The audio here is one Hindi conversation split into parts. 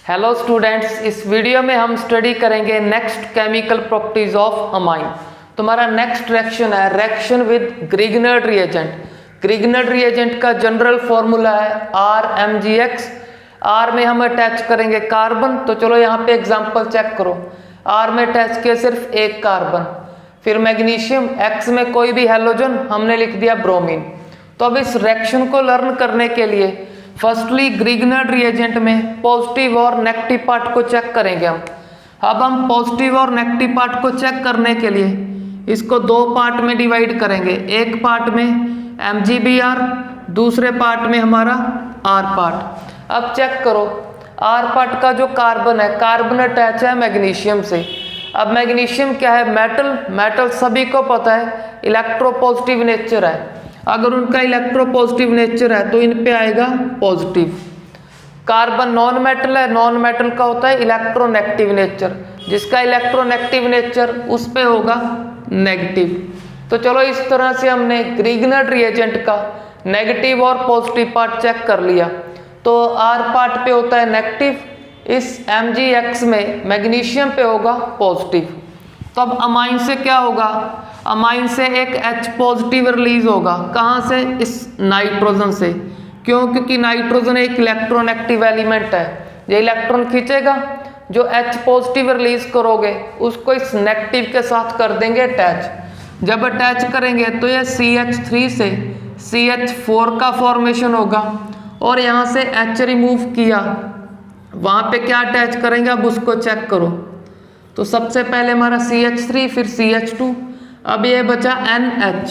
हेलो स्टूडेंट्स, इस वीडियो में हम स्टडी करेंगे next chemical properties of amine. तुम्हारा नेक्स्ट रिएक्शन है reaction with Grignard reagent. ग्रिग्नर्ड reagent का जनरल फॉर्मूला है RMgX। R में हम अटैच करेंगे कार्बन। तो चलो यहाँ पे एग्जांपल चेक करो। R में अटैच किया सिर्फ एक कार्बन, फिर मैग्नीशियम, X में कोई भी हैलोजन, हमने लिख दिया ब्रोमीन। तो अब इस रिएक्शन को लर्न करने के लिए फर्स्टली ग्रिग्नर्ड रिएजेंट में पॉजिटिव और नेगेटिव पार्ट को चेक करेंगे हम। अब हम पॉजिटिव और नेगेटिव पार्ट को चेक करने के लिए इसको दो पार्ट में डिवाइड करेंगे। एक पार्ट में MgBr, दूसरे पार्ट में हमारा R पार्ट। अब चेक करो, R पार्ट का जो कार्बन है, कार्बन अटैच है मैग्नीशियम से। अब मैग्नीशियम क्या है? मेटल सभी को पता है इलेक्ट्रोपॉजिटिव नेचर है। अगर उनका इलेक्ट्रोपॉजिटिव नेचर है तो इन पे आएगा पॉजिटिव। कार्बन नॉन मेटल है, नॉन मेटल का होता है इलेक्ट्रोनेगेटिव नेचर, जिसका इलेक्ट्रोनेगेटिव नेचर उस पे होगा नेगेटिव। तो चलो इस तरह से हमने ग्रिग्नर्ड रिएजेंट का नेगेटिव और पॉजिटिव पार्ट चेक कर लिया। तो R पार्ट पे होता है नेगेटिव, इस MgX में मैग्नीशियम पे होगा पॉजिटिव। तो अब अमाइन से क्या होगा? अमाइन से एक H पॉजिटिव रिलीज होगा। कहाँ से? इस नाइट्रोजन से। क्यों? क्योंकि नाइट्रोजन एक इलेक्ट्रोनेगेटिव एलिमेंट है। ये इलेक्ट्रॉन खींचेगा, जो H पॉजिटिव रिलीज करोगे उसको इस नेगेटिव के साथ कर देंगे अटैच। जब अटैच करेंगे तो ये CH3 से CH4 का फॉर्मेशन होगा, और यहाँ से H रिमूव किया, वहाँ पे क्या अटैच करेंगे अब उसको चेक करो। तो सबसे पहले हमारा CH3, फिर CH2, अब ये बचा NH।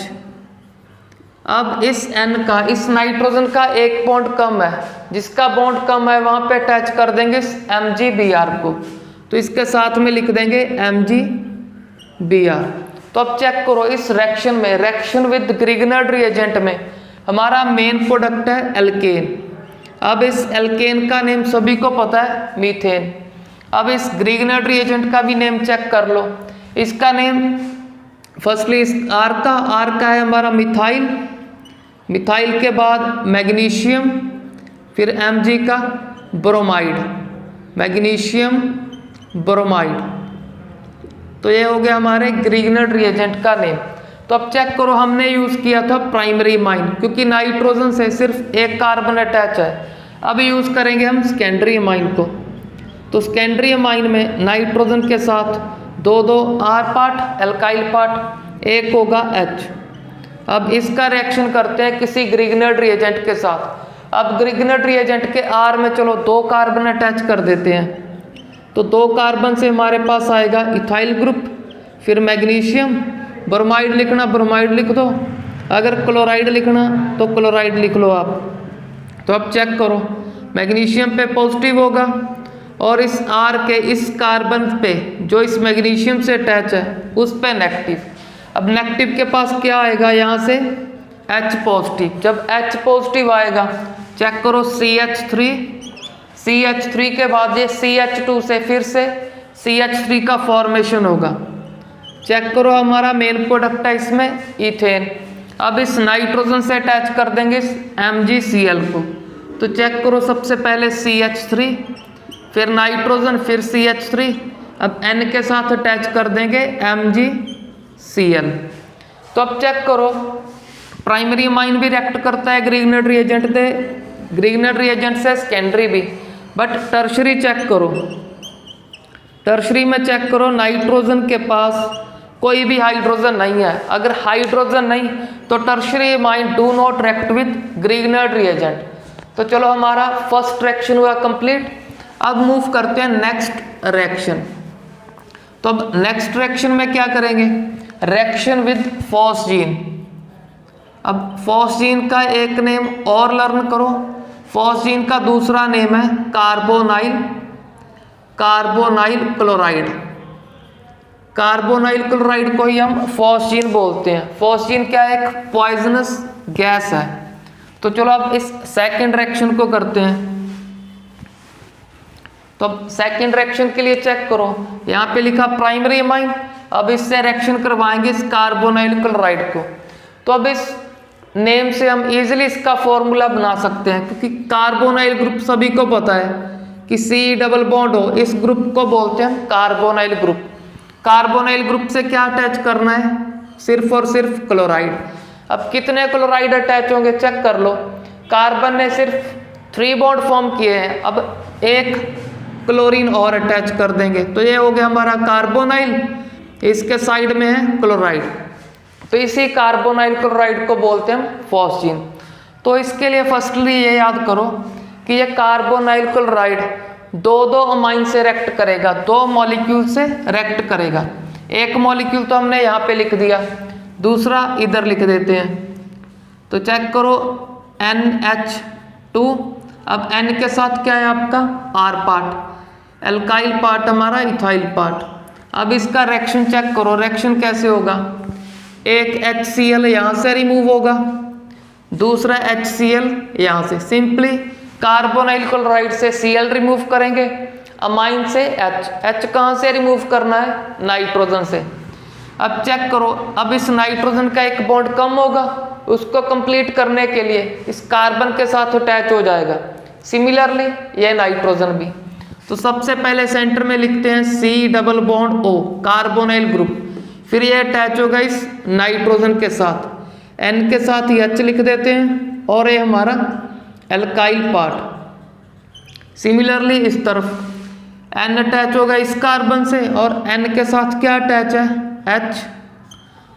अब इस N का, इस नाइट्रोजन का एक बॉन्ड कम है, जिसका बॉन्ड कम है वहां पे अटैच कर देंगे इस MgBr को। तो इसके साथ में लिख देंगे MgBr। तो अब चेक करो इस रिएक्शन में, रिएक्शन विद ग्रिग्नर्ड रिएजेंट में हमारा मेन प्रोडक्ट है एल्केन। अब इस एल्केन का नेम सभी को पता है मीथेन। अब इस ग्रिग्नर्ड रिएजेंट का भी नेम चेक कर लो। इसका नेम फर्स्टली इस R का है हमारा मिथाइल, मिथाइल के बाद मैग्नीशियम, फिर Mg का ब्रोमाइड, मैग्नीशियम ब्रोमाइड। तो ये हो गया हमारे ग्रिग्नर्ड रिएजेंट का नेम। तो अब चेक करो, हमने यूज किया था प्राइमरी अमाइन, क्योंकि नाइट्रोजन से सिर्फ एक कार्बन अटैच है। अब यूज करेंगे हम सेकेंडरी अमाइन को। तो सेकेंडरी अमाइन में नाइट्रोजन के साथ दो R पार्ट, एल्काइल पार्ट, एक होगा H। अब इसका रिएक्शन करते हैं किसी ग्रिग्नर्ड रिएजेंट के साथ। अब ग्रिग्नर्ड रिएजेंट के R में चलो दो कार्बन अटैच कर देते हैं। तो दो कार्बन से हमारे पास आएगा इथाइल ग्रुप, फिर मैग्नीशियम, ब्रोमाइड लिखना ब्रोमाइड लिख दो, अगर क्लोराइड लिखना तो क्लोराइड लिख लो आप। तो अब चेक करो, मैग्नीशियम पे पॉजिटिव होगा, और इस R के इस कार्बन पे जो इस मैग्नीशियम से अटैच है उस पे नेगेटिव। अब नेगेटिव के पास क्या आएगा? यहाँ से H पॉजिटिव। जब H पॉजिटिव आएगा चेक करो CH3 के बाद ये CH2 से फिर से CH3 का फॉर्मेशन होगा। चेक करो, हमारा मेन प्रोडक्ट है इसमें इथेन। अब इस नाइट्रोजन से अटैच कर देंगे इस MgCl को। तो चेक करो, सबसे पहले CH3, फिर नाइट्रोजन, फिर CH3, अब N के साथ अटैच कर देंगे MgCl। तो अब चेक करो, प्राइमरी अमाइन भी रिएक्ट करता है ग्रिग्नर्ड रिएजेंट से सेकेंडरी भी, बट टर्शरी चेक करो। टर्शरी में चेक करो, नाइट्रोजन के पास कोई भी हाइड्रोजन नहीं है। अगर हाइड्रोजन नहीं तो tertiary amine do not react with Grignard reagent. तो चलो हमारा फर्स्ट रिएक्शन हुआ कंप्लीट। अब मूव करते हैं नेक्स्ट रिएक्शन। तो अब नेक्स्ट रिएक्शन में क्या करेंगे? Reaction with phosgene. अब फॉस्जीन का एक नेम और लर्न करो। फॉस्जीन का दूसरा नेम है कार्बोनाइल क्लोराइड। कार्बोनाइल क्लोराइड को ही हम फॉस्जीन बोलते हैं। फॉस्जीन क्या है? एक पॉइजनस गैस है। तो चलो अब इस सेकेंड रिएक्शन को करते हैं। तो अब सेकेंड रिएक्शन के लिए चेक करो, यहाँ पे लिखा प्राइमरी अमाइन। अब इससे रिएक्शन करवाएंगे इस कार्बोनाइल क्लोराइड को। तो अब इस नेम से हम इजीली इसका फॉर्मूला बना सकते हैं, क्योंकि कार्बोनाइल ग्रुप सभी को पता है कि C डबल बॉन्ड हो, इस ग्रुप को बोलते हैं हम कार्बोनाइल ग्रुप। कार्बोनाइल ग्रुप से क्या अटैच करना है, सिर्फ और सिर्फ क्लोराइड। अब कितने क्लोराइड अटैच होंगे चेक कर लो। कार्बन ने सिर्फ 3 बॉन्ड फॉर्म किए हैं, अब एक क्लोरीन और अटैच कर देंगे तो ये हो गया हमारा कार्बोनाइल, इसके साइड में है क्लोराइड, तो इसी कार्बोनाइल क्लोराइड को बोलते हैं हम फॉस्जीन। तो इसके लिए फर्स्टली ये याद करो कि ये कार्बोनाइल क्लोराइड 2 अमाइन से रिएक्ट करेगा, 2 मॉलिक्यूल से रिएक्ट करेगा। एक मॉलिक्यूल तो हमने यहाँ पे लिख दिया, दूसरा इधर लिख देते हैं। तो चेक करो NH2, अब N के साथ क्या है आपका R पार्ट, एल्काइल पार्ट हमारा इथाइल पार्ट। अब इसका रिएक्शन चेक करो, रिएक्शन कैसे होगा, एक HCl यहाँ से रिमूव होगा, दूसरा HCl यहाँ से। सिंपली कार्बोनाइल क्लोराइड से Cl रिमूव करेंगे, अमाइन से H कहाँ से रिमूव करना है, नाइट्रोजन से। अब चेक करो, अब इस नाइट्रोजन का एक बॉन्ड कम होगा, उसको कंप्लीट करने के लिए इस कार्बन के साथ अटैच हो जाएगा। सिमिलरली ये नाइट्रोजन भी। तो सबसे पहले सेंटर में लिखते हैं C double bond O, carbonyl group, फिर ये अटैच होगा इस नाइट्रोजन के साथ, N के साथ ही H लिख देते हैं, और ये हमारा एल्काइल पार्ट। सिमिलरली इस तरफ N अटैच होगा इस कार्बन से, और N के साथ क्या अटैच है, H,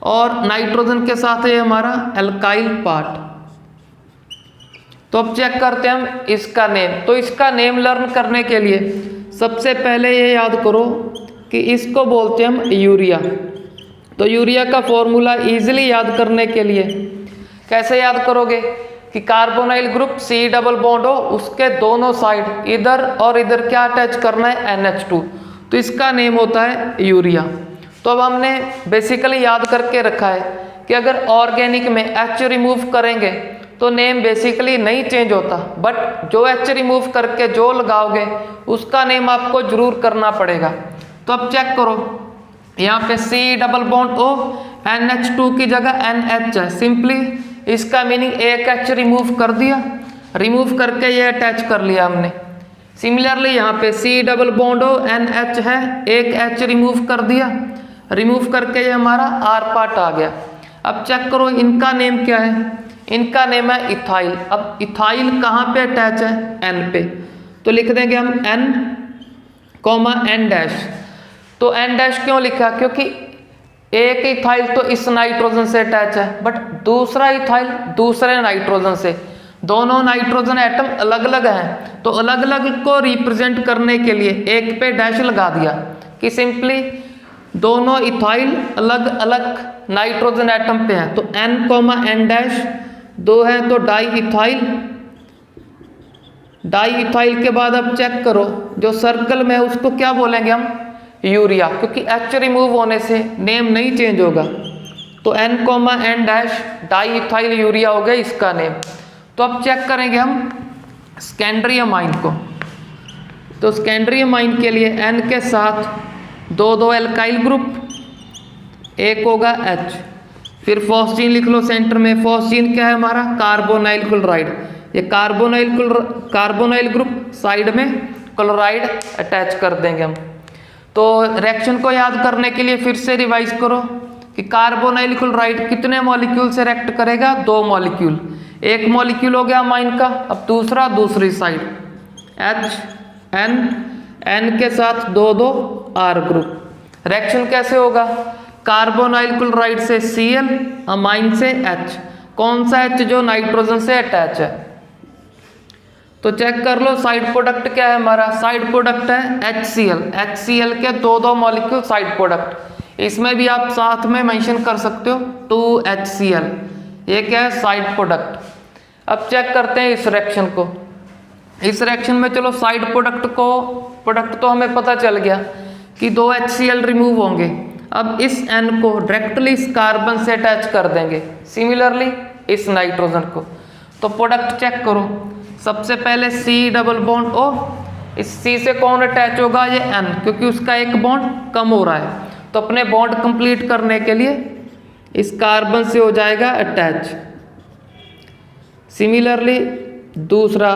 और नाइट्रोजन के साथ है हमारा एल्काइल पार्ट। तो अब चेक करते हैं हम इसका नेम। तो इसका नेम लर्न करने के लिए सबसे पहले ये याद करो कि इसको बोलते हैं हम यूरिया। तो यूरिया का फॉर्मूला इजीली याद करने के लिए कैसे याद करोगे कि carbonyl group C double bond हो, उसके दोनों साइड इधर और इधर क्या अटैच करना है, NH2, तो इसका नेम होता है यूरिया। तो अब हमने बेसिकली याद करके रखा है कि अगर ऑर्गेनिक में H रिमूव करेंगे तो नेम बेसिकली नहीं चेंज होता, बट जो H रिमूव करके जो लगाओगे उसका नेम आपको जरूर करना पड़ेगा। तो अब चेक करो, यहाँ पे C double bond O, NH2 की जगह NH है। सिंपली इसका मीनिंग एक H रिमूव कर दिया, रिमूव करके ये अटैच कर लिया हमने। सिमिलरली यहाँ पे C double bond O, NH है, एक H रिमूव कर दिया, रिमूव करके ये हमारा R पार्ट आ गया। अब चेक करो इनका नेम क्या है, इनका नेम है इथाइल। अब इथाइल कहाँ पे अटैच है, N पे, तो लिख देंगे हम N, N डैश। तो N डैश क्यों लिखा, क्योंकि एक इथाइल तो इस नाइट्रोजन से अटैच है, बट दूसरा इथाइल दूसरे नाइट्रोजन से। दोनों नाइट्रोजन एटम अलग अलग हैं, तो अलग अलग को रिप्रेजेंट करने के लिए एक पे डैश लगा दिया कि सिंपली दोनों इथाइल अलग अलग नाइट्रोजन एटम पे हैं। तो N, N डैश, 2 है तो डाई इथाइल। डाई इथाइल के बाद अब चेक करो जो सर्कल में है उसको क्या बोलेंगे हम, यूरिया, क्योंकि H रिमूव होने से नेम नहीं चेंज होगा। तो N, N dash di ethyl urea हो गया इसका नेम। तो अब चेक करेंगे हम सेकेंडरी अमाइन को। तो सेकेंडरी अमाइन के लिए N के साथ 2 एल्काइल ग्रुप, एक होगा H, फिर फॉस्जीन लिख लो सेंटर में। फॉस्जीन क्या है हमारा, कार्बोनाइल क्लोराइड। ये कार्बोनाइल ग्रुप साइड में क्लोराइड अटैच कर देंगे हम। तो रिएक्शन को याद करने के लिए फिर से रिवाइज करो कि कार्बोनाइल क्लोराइड कितने मॉलिक्यूल से रिएक्ट करेगा, 2 मॉलिक्यूल। एक मॉलिक्यूल हो गया अमाइन का, अब दूसरा दूसरी साइड H, N के साथ 2 R ग्रुप। रिएक्शन कैसे होगा, कार्बोनाइल क्लोराइड से Cl, अमाइन से H। कौन सा H, जो नाइट्रोजन से अटैच है। तो चेक कर लो साइड प्रोडक्ट क्या है हमारा, साइड प्रोडक्ट है HCl। HCl के 2 मॉलिक्यूल साइड प्रोडक्ट, इसमें भी आप साथ में मेंशन कर सकते हो 2HCl, ये क्या है साइड प्रोडक्ट। अब चेक करते हैं इस रिएक्शन को। इस रिएक्शन में चलो साइड प्रोडक्ट तो हमें पता चल गया कि 2 HCl रिमूव होंगे। अब इस N को डायरेक्टली इस कार्बन से अटैच कर देंगे, सिमिलरली इस नाइट्रोजन को। तो प्रोडक्ट चेक करो, सबसे पहले C डबल बॉन्ड O, इस C से कौन अटैच होगा, ये N, क्योंकि उसका एक बॉन्ड कम हो रहा है। तो अपने बॉन्ड कंप्लीट करने के लिए इस कार्बन से हो जाएगा अटैच। सिमिलरली दूसरा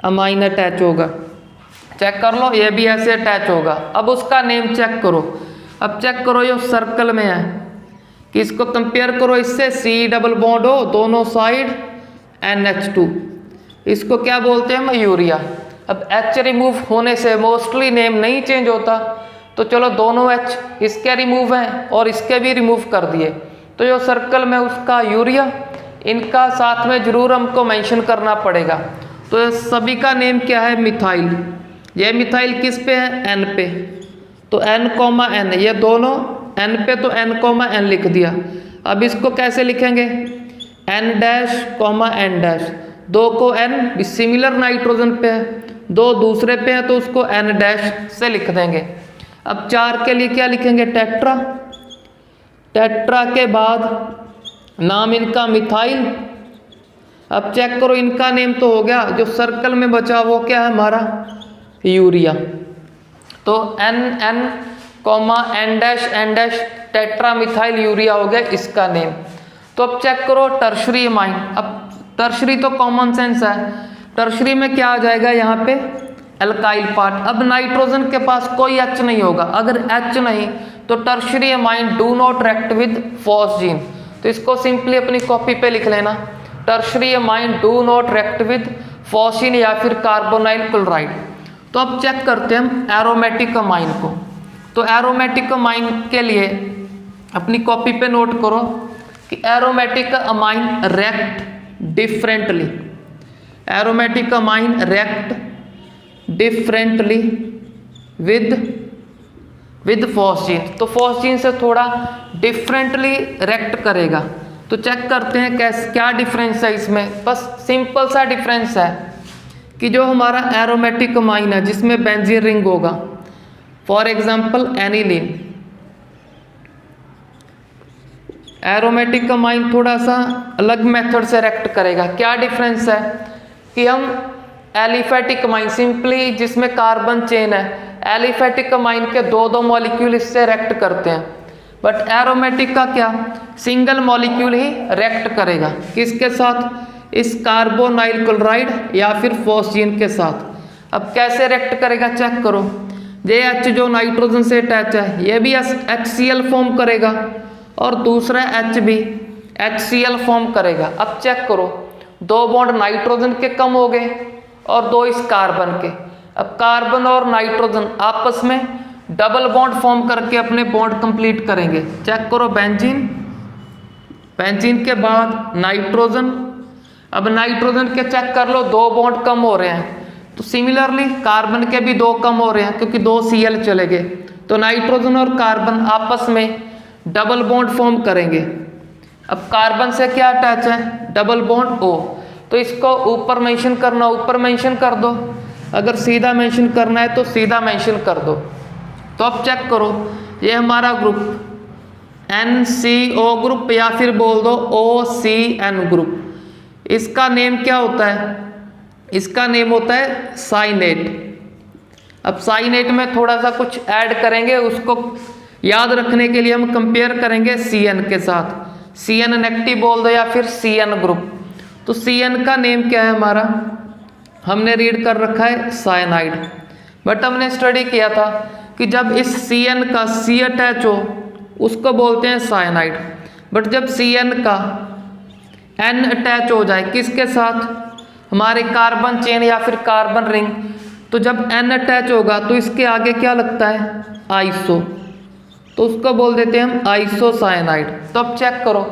अमाइन अटैच होगा। चेक कर लो, ये भी ऐसे अटैच होगा। अब उसका नेम चेक करो। अब चेक करो ये सर्कल में है कि इसको कंपेयर करो इससे, C डबल बॉन्ड हो दोनों साइड NH2, इसको क्या बोलते हैं हम, यूरिया। अब H रिमूव होने से मोस्टली नेम नहीं चेंज होता, तो चलो दोनों H इसके रिमूव हैं और इसके भी रिमूव कर दिए, तो जो सर्कल में उसका यूरिया, इनका साथ में जरूर हमको मेंशन करना पड़ेगा। तो सभी का नेम क्या है, मिथाइल। ये मिथाइल किस पे है, N पे, तो N, N, ये दोनों N पे, तो N, N लिख दिया। अब इसको कैसे लिखेंगे, N डैश N डैश, दो को N सिमिलर नाइट्रोजन पे है, दो दूसरे पे है, तो उसको N डैश से लिख देंगे। अब 4 के लिए क्या लिखेंगे, टेट्रा। टेट्रा के बाद नाम इनका मिथाइल। अब चेक करो इनका नेम तो हो गया, जो सर्कल में बचा वो क्या है हमारा, यूरिया। तो N N dash tetra methyl urea हो गया इसका नेम। तो अब चेक करो टर्शरी अमाइन। अब टर्शरी तो कॉमन सेंस है, टर्शरी में क्या आ जाएगा यहाँ पे, एल्काइल पार्ट। अब नाइट्रोजन के पास कोई H नहीं होगा, अगर H नहीं तो tertiary amine do not react with phosgene. तो इसको सिंपली अपनी कॉपी पे लिख लेना, tertiary amine do not react with phosgene या फिर कार्बोनाइल क्लोराइड। तो अब चेक करते हैं हम एरोमेटिक अमाइन को। तो एरोमेटिक अमाइन के लिए अपनी कॉपी पे नोट करो कि aromatic amine react differently, aromatic amine react differently with phosgene. तो फॉस्जीन से थोड़ा डिफरेंटली रिएक्ट करेगा। तो चेक करते हैं क्या डिफरेंस है इसमें। बस सिंपल सा डिफरेंस है कि जो हमारा एरोमेटिक अमाइन है जिसमें बेंजीन रिंग होगा, for example aniline, aromatic amine थोड़ा सा अलग मेथड से रिएक्ट करेगा। क्या डिफरेंस है कि हम एलिफेटिक अमाइन सिंपली जिसमें कार्बन चेन है, एलिफेटिक अमाइन के दो मॉलिक्यूल इससे रिएक्ट करते हैं, बट एरोमेटिक का क्या, सिंगल मॉलिक्यूल ही रिएक्ट करेगा। किसके साथ, इस कार्बोनाइल क्लोराइड या फिर फॉस्जीन के साथ। अब कैसे रिएक्ट करेगा चेक करो, ये H जो नाइट्रोजन से अटैच है ये भी HCl फॉर्म करेगा और दूसरा H भी HCl फॉर्म करेगा। अब चेक करो, दो बॉन्ड नाइट्रोजन के कम हो गए और दो इस कार्बन के। अब कार्बन और नाइट्रोजन आपस में डबल बॉन्ड फॉर्म करके अपने बॉन्ड कंप्लीट करेंगे। चेक करो बेंजीन, बेंजीन के बाद नाइट्रोजन। अब नाइट्रोजन के चेक कर लो, दो बॉन्ड कम हो रहे हैं, तो सिमिलरली कार्बन के भी दो कम हो रहे हैं क्योंकि दो Cl चले गए, तो नाइट्रोजन और कार्बन आपस में डबल बॉन्ड फॉर्म करेंगे। अब कार्बन से क्या अटैच है, डबल बॉन्ड O, तो इसको ऊपर मेंशन करना ऊपर मेंशन कर दो, अगर सीधा मेंशन करना है तो सीधा मेंशन कर दो। तो अब चेक करो, ये हमारा ग्रुप NCO ग्रुप या फिर बोल दो OCN ग्रुप, इसका नेम क्या होता है, इसका नेम होता है साइनेट। अब साइनेट में थोड़ा सा कुछ ऐड करेंगे, उसको याद रखने के लिए हम कंपेयर करेंगे CN के साथ, CN नेगेटिव बोल दो या फिर CN ग्रुप। तो CN का नेम क्या है हमारा, हमने रीड कर रखा है साइनाइड, बट हमने स्टडी किया था कि जब इस CN का C अटैच हो उसको बोलते हैं साइनाइड, बट जब CN का N अटैच हो जाए किसके साथ, हमारे कार्बन चेन या फिर कार्बन रिंग, तो जब N अटैच होगा तो इसके आगे क्या लगता है, आइसो, तो उसको बोल देते हैं हम आइसोसाइनाइड। तो अब चेक करो,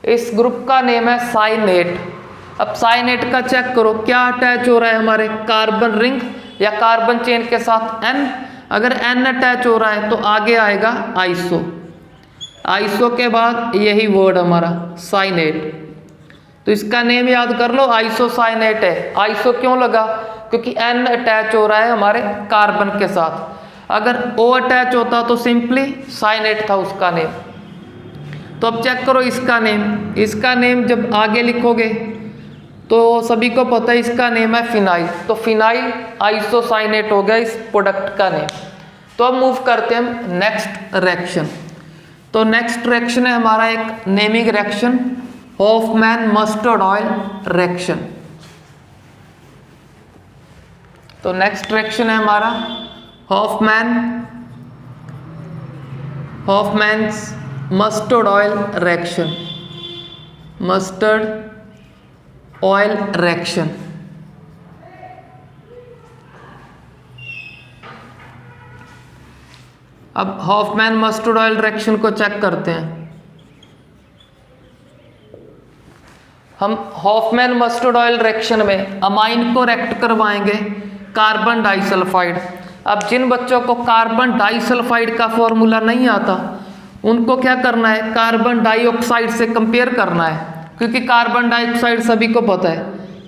इस ग्रुप का नेम है साइनेट। अब साइनेट का चेक करो क्या अटैच हो रहा है हमारे कार्बन रिंग या कार्बन चेन के साथ N, अगर N अटैच हो रहा है तो आगे आएगा आइसो, आइसो के बाद यही वर्ड हमारा साइनेट। तो इसका नेम याद कर लो, आइसोसाइनेट है। आइसो क्यों लगा, क्योंकि N अटैच हो रहा है हमारे कार्बन के साथ, अगर O अटैच होता तो सिंपली साइनेट था उसका नेम। तो अब चेक करो इसका नेम, इसका नेम जब आगे लिखोगे तो सभी को पता है इसका नेम है फिनाइल, तो फिनाइल आइसोसाइनेट हो गया इस प्रोडक्ट का नेम। तो अब मूव करते हैं हम नेक्स्ट रिएक्शन। तो नेक्स्ट रिएक्शन है हमारा एक naming reaction, Hofmann mustard oil reaction. तो नेक्स्ट रिएक्शन है हमारा Hofmann's mustard oil reaction, mustard oil reaction. अब हॉफमैन मस्टर्ड ऑयल रिएक्शन को चेक करते हैं। हम हॉफमैन मस्टर्ड ऑयल रिएक्शन में अमाइन को रिएक्ट करवाएंगे कार्बन डाइसल्फाइड। अब जिन बच्चों को कार्बन डाइसल्फाइड का फॉर्मूला नहीं आता उनको क्या करना है, कार्बन डाइऑक्साइड से कंपेयर करना है, क्योंकि कार्बन डाइऑक्साइड सभी को पता है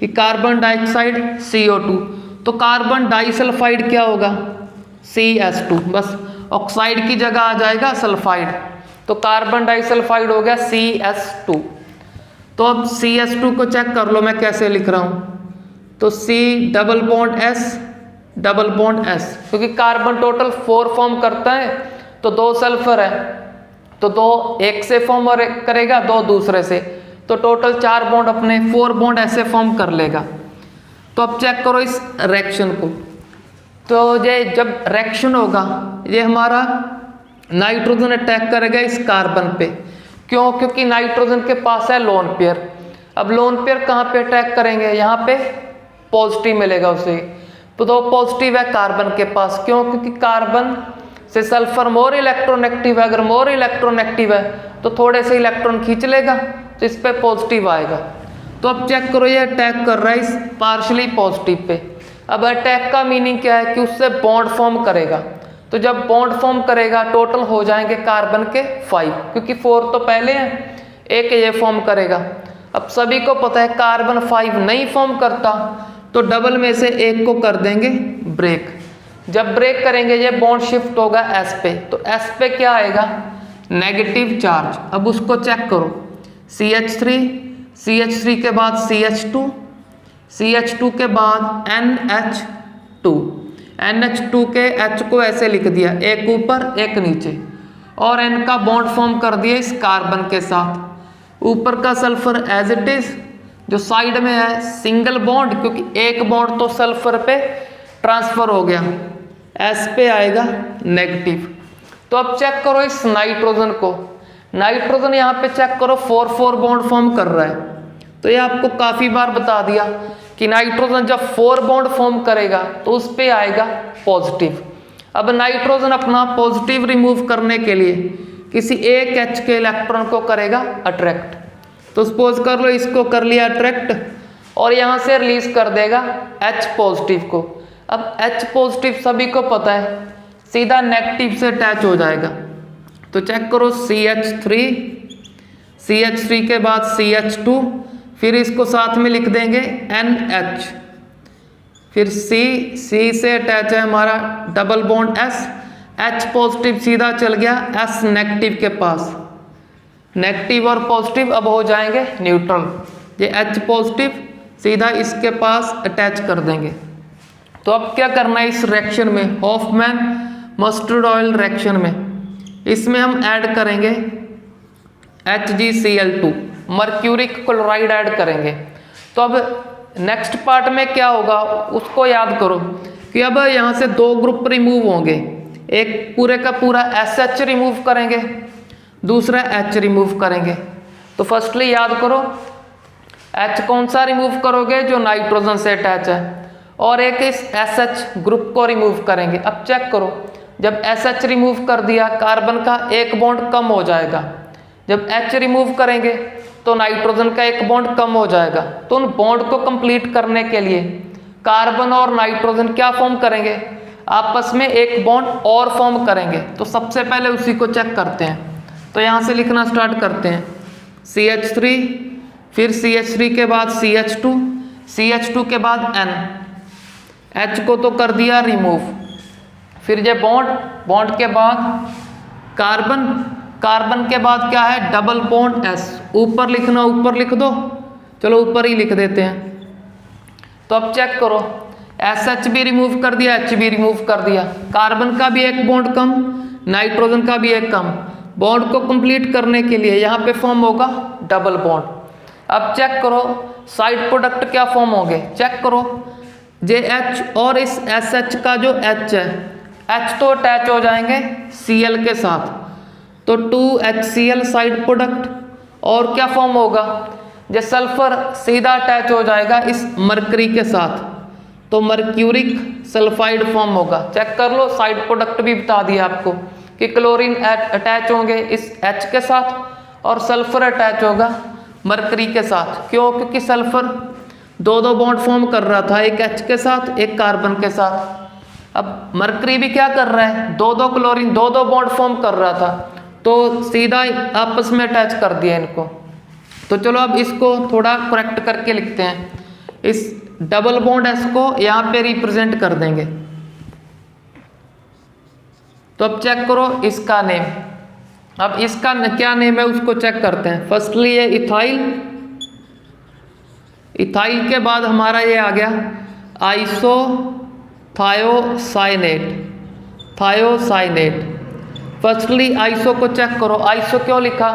कि कार्बन डाइऑक्साइड CO2, तो कार्बन डाइसल्फाइड क्या होगा, CS2, बस ऑक्साइड की जगह आ जाएगा सल्फाइड, तो कार्बन डाइसल्फाइड हो गया CS2। तो अब CS2 को चेक कर लो मैं कैसे लिख रहा हूं, तो C डबल बॉन्ड S, क्योंकि कार्बन टोटल 4 फॉर्म करता है, तो 2 सल्फर है, तो 2 एक से फॉर्म करेगा, 2 दूसरे से, तो टोटल 4 बॉन्ड अपने 4 बॉन्ड ऐसे फॉर्म कर लेगा। तो अब चेक करो इस रिएक्शन को, तो ये जब रिएक्शन होगा ये हमारा नाइट्रोजन अटैक करेगा इस कार्बन पे, क्यों, क्योंकि नाइट्रोजन के पास है लोन पेयर। अब लोन पेयर कहाँ पे अटैक करेंगे, यहाँ पे पॉजिटिव मिलेगा उसे, तो पॉजिटिव है कार्बन के पास, क्यों, क्योंकि कार्बन से सल्फर मोर इलेक्ट्रोनेगेटिव है, अगर मोर इलेक्ट्रोनेगेटिव है तो थोड़े से इलेक्ट्रॉन खींच लेगा, तो इस पे पॉजिटिव आएगा। तो अब चेक करो ये अटैक कर रहा है इस पार्शली पॉजिटिव पे। अब अटैक का मीनिंग क्या है कि उससे बॉन्ड फॉर्म करेगा, तो जब बॉन्ड फॉर्म करेगा टोटल हो जाएंगे कार्बन के 5, क्योंकि 4 तो पहले हैं, एक ये फॉर्म करेगा। अब सभी को पता है कार्बन 5 नहीं फॉर्म करता, तो डबल में से एक को कर देंगे ब्रेक। जब ब्रेक करेंगे ये बॉन्ड शिफ्ट होगा S पे, तो S पे क्या आएगा, नेगेटिव चार्ज। अब उसको चेक करो, CH3 के बाद CH2 के बाद NH2 के H को ऐसे लिख दिया, एक ऊपर एक नीचे, और N का बॉन्ड फॉर्म कर दिया इस कार्बन के साथ। ऊपर का सल्फर एज इट इज, जो साइड में है सिंगल बॉन्ड, क्योंकि एक बॉन्ड तो सल्फर पे ट्रांसफर हो गया, S पे आएगा नेगेटिव। तो अब चेक करो इस नाइट्रोजन को, नाइट्रोजन यहाँ पे चेक करो 4 बॉन्ड फॉर्म कर रहा है, तो ये आपको काफी बार बता दिया कि नाइट्रोजन जब 4 बॉन्ड फॉर्म करेगा तो उस पे आएगा पॉजिटिव। अब नाइट्रोजन अपना पॉजिटिव रिमूव करने के लिए किसी एक H के इलेक्ट्रॉन को करेगा अट्रैक्ट, तो सपोज कर लो इसको कर लिया अट्रैक्ट और यहाँ से रिलीज कर देगा H पॉजिटिव को। अब H पॉजिटिव सभी को पता है सीधा नेगेटिव से अटैच हो जाएगा, तो चेक करो CH3 के बाद CH2, फिर इसको साथ में लिख देंगे NH, फिर C से अटैच है हमारा double bond S, H positive सीधा चल गया S नेगेटिव के पास, नेगेटिव और पॉजिटिव अब हो जाएंगे न्यूट्रल, ये H पॉजिटिव सीधा इसके पास अटैच कर देंगे। तो अब क्या करना है इस रिएक्शन में, हॉफमैन मस्टर्ड ऑयल रिएक्शन में, इसमें हम ऐड करेंगे HgCl2, मर्क्यूरिक क्लोराइड ऐड करेंगे। तो अब नेक्स्ट पार्ट में क्या होगा उसको याद करो कि अब यहाँ से 2 ग्रुप रिमूव होंगे, एक पूरे का पूरा SH रिमूव करेंगे, दूसरा H रिमूव करेंगे। तो फर्स्टली याद करो H कौन सा रिमूव करोगे, जो नाइट्रोजन से अटैच है, और एक इस SH ग्रुप को रिमूव करेंगे। अब चेक करो जब SH रिमूव कर दिया कार्बन का एक बॉन्ड कम हो जाएगा, जब H रिमूव करेंगे तो नाइट्रोजन का एक बॉन्ड कम हो जाएगा। तो उन बॉन्ड को कंप्लीट करने के लिए कार्बन और नाइट्रोजन क्या फॉर्म करेंगे, आपस में एक बॉन्ड और फॉर्म करेंगे। तो सबसे पहले उसी को चेक करते हैं, तो यहाँ से लिखना स्टार्ट करते हैं CH3, फिर CH3 के बाद CH2 के बाद N, H को तो कर दिया रिमूव, फिर ये बॉन्ड के बाद कार्बन के बाद क्या है डबल बॉन्ड S, ऊपर लिखना ऊपर लिख दो, चलो ऊपर ही लिख देते हैं। तो अब चेक करो SH भी रिमूव कर दिया, H भी रिमूव कर दिया, कार्बन का भी एक बॉन्ड कम, नाइट्रोजन का भी एक कम, बॉन्ड को कंप्लीट करने के लिए यहाँ पे फॉर्म होगा डबल बॉन्ड। अब चेक करो साइड प्रोडक्ट क्या फॉर्म होंगे, चेक करो जे एच और इस एस एच का जो एच है, एच तो अटैच हो जाएंगे Cl के साथ, तो 2HCl साइड प्रोडक्ट, और क्या फॉर्म होगा, जो सल्फर सीधा अटैच हो जाएगा इस मरकरी के साथ, तो मर्क्यूरिक सल्फाइड फॉर्म होगा। चेक कर लो, साइड प्रोडक्ट भी बता दिया आपको कि क्लोरीन अटैच होंगे इस H के साथ और सल्फर अटैच होगा मरकरी के साथ। क्यों? क्योंकि सल्फर दो बॉन्ड फॉर्म कर रहा था, एक H के साथ एक कार्बन के साथ। अब मरकरी भी क्या कर रहा है, दो क्लोरीन दो बॉन्ड फॉर्म कर रहा था, तो सीधा आपस में अटैच कर दिया इनको। तो चलो अब इसको थोड़ा करेक्ट करके लिखते हैं। इस डबल बॉन्ड एस को यहाँ पे रिप्रेजेंट कर देंगे। तो अब चेक करो इसका नेम, अब इसका क्या नेम है उसको चेक करते हैं। फर्स्टली ये इथाइल, इथाइल के बाद हमारा ये आ गया आइसोथायोसाइनेट, थायोसाइनेट। फर्स्टली आइसो को चेक करो, आइसो क्यों लिखा,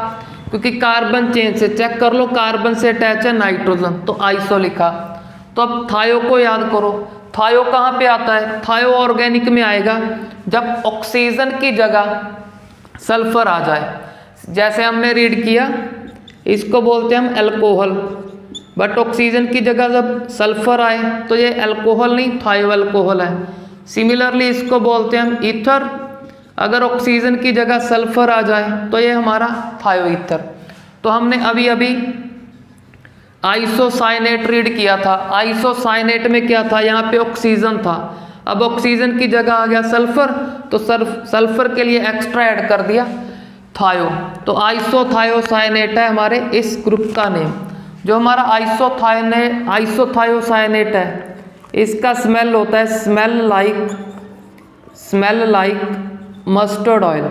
क्योंकि कार्बन चेन से, चेक कर लो कार्बन से अटैच है नाइट्रोजन, तो आइसो लिखा। तो अब थायो को याद करो, थायो कहाँ पे आता है, थायो ऑर्गेनिक में आएगा जब ऑक्सीजन की जगह सल्फर आ जाए। जैसे हमने रीड किया, इसको बोलते हैं हम अल्कोहल, बट ऑक्सीजन की जगह जब सल्फर आए तो ये अल्कोहल नहीं, थायो अल्कोहल है। सिमिलरली इसको बोलते हैं हम ईथर, अगर ऑक्सीजन की जगह सल्फर आ जाए तो ये हमारा थायो ईथर। तो हमने अभी अभी आइसोसाइनेट रीड किया था, आइसोसाइनेट में क्या था, यहाँ पे ऑक्सीजन था, अब ऑक्सीजन की जगह आ गया सल्फर, तो सल्फर के लिए एक्स्ट्रा ऐड कर दिया थायो, तो आइसोथायोसाइनेट है हमारे इस ग्रुप का नेम। जो हमारा आइसोथायोसाइनेट है, इसका स्मेल होता है smell like mustard oil,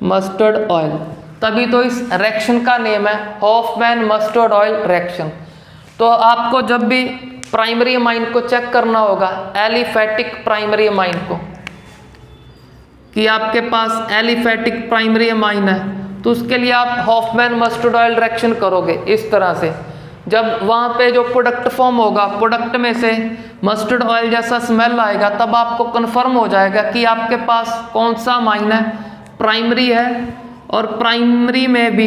mustard oil, तभी तो इस रिएक्शन का नेम है हॉफमैन मस्टर्ड ऑयल रिएक्शन। तो आपको जब भी प्राइमरी अमाइन को चेक करना होगा, एलिफेटिक प्राइमरी अमाइन को, कि आपके पास एलिफेटिक प्राइमरी अमाइन है, तो उसके लिए आप हॉफमैन मस्टर्ड ऑयल रिएक्शन करोगे इस तरह से। जब वहाँ पे जो प्रोडक्ट फॉर्म होगा, प्रोडक्ट में से मस्टर्ड ऑयल जैसा स्मेल आएगा, तब आपको कंफर्म हो जाएगा कि आपके पास कौन सा अमाइन है, प्राइमरी है, और प्राइमरी में भी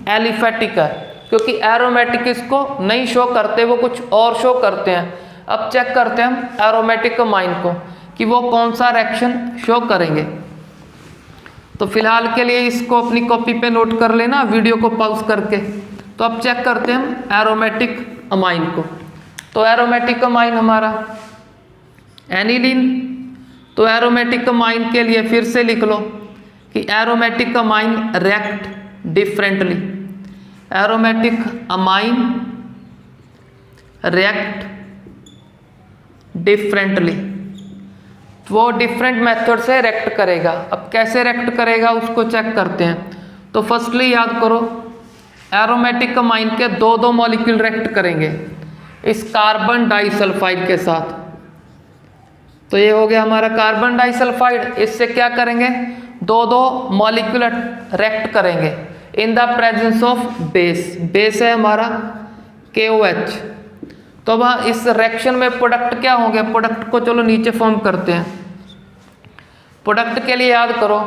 एलिफेटिक है, क्योंकि एरोमेटिक इसको नहीं शो करते, वो कुछ और शो करते हैं। अब चेक करते हैं हम एरोमेटिक अमाइन को कि वो कौन सा रिएक्शन शो करेंगे। तो फिलहाल के लिए इसको अपनी कॉपी पे नोट कर लेना, वीडियो को पॉज करके। तो अब चेक करते हैं हम एरोमेटिक अमाइन को। तो एरोमेटिक अमाइन हमारा एनिलीन, तो एरोमेटिक अमाइन के लिए फिर से लिख लो कि aromatic amine react differently, aromatic amine react differently, वो डिफरेंट मेथड से रिएक्ट करेगा। अब कैसे रिएक्ट करेगा उसको चेक करते हैं। तो फर्स्टली याद करो, एरोमेटिक अमाइन के दो मॉलिक्यूल रिएक्ट करेंगे इस कार्बन डाइसल्फाइड के साथ। तो ये हो गया हमारा कार्बन डाइसल्फाइड, इससे क्या करेंगे, दो मॉलिक्यूल रिएक्ट करेंगे in the presence of base, base है हमारा KOH। तो अब इस रिएक्शन में प्रोडक्ट क्या होंगे, प्रोडक्ट को चलो नीचे फॉर्म करते हैं। प्रोडक्ट के लिए याद करो